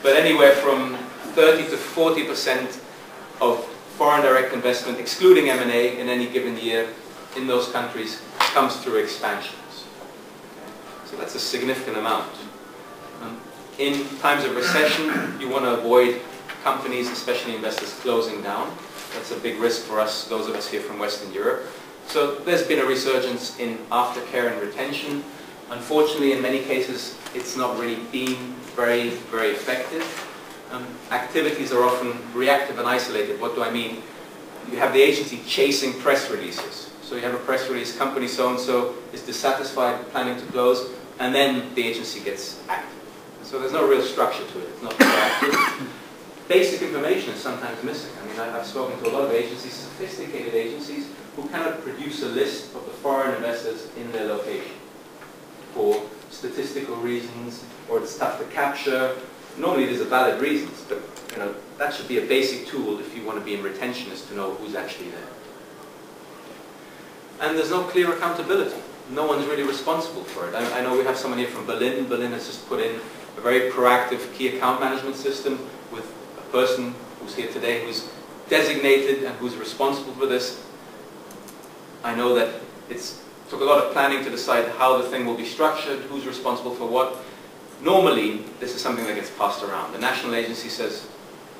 but anywhere from 30 to 40% of foreign direct investment, excluding M&A, in any given year in those countries comes through expansions. Okay. So that's a significant amount. In times of recession, you want to avoid companies, especially investors, closing down. That's a big risk for us, those of us here from Western Europe. So there's been a resurgence in aftercare and retention. Unfortunately, in many cases, it's not really been very, very effective. Activities are often reactive and isolated. What do I mean? You have the agency chasing press releases. So you have a press release, company so-and-so is dissatisfied, planning to close, and then the agency gets active. So there's no real structure to it. It's not proactive. Basic information is sometimes missing. I mean, I've spoken to a lot of agencies, sophisticated agencies, who cannot produce a list of the foreign investors in their location for statistical reasons, or it's tough to capture. Normally there's a valid reasons, but that should be a basic tool if you want to be in retention, is to know who's actually there. And there's no clear accountability. No one's really responsible for it. I know we have someone here from Berlin. Berlin has just put in a very proactive key account management system with a person who's here today who's designated and who's responsible for this. I know that it's took a lot of planning to decide how the thing will be structured, who's responsible for what. Normally, this is something that gets passed around. The national agency says,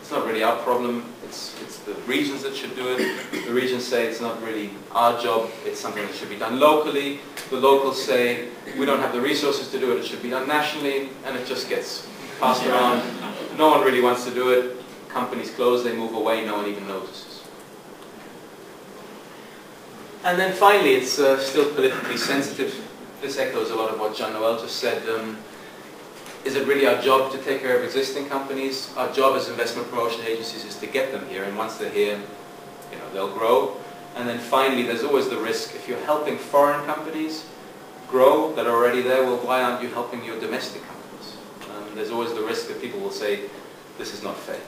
it's not really our problem, it's the regions that should do it. The regions say it's not really our job, it's something that should be done locally. The locals say, we don't have the resources to do it, it should be done nationally, and it just gets passed around. No one really wants to do it. Companies close, they move away, no one even notices. And then finally, it's still politically sensitive. This echoes a lot of what Jean-Noël just said. Is it really our job to take care of existing companies? Our job as investment promotion agencies is to get them here, and once they're here, they'll grow. And then finally, there's always the risk, if you're helping foreign companies grow that are already there, well, why aren't you helping your domestic companies? There's always the risk that people will say, this is not fair.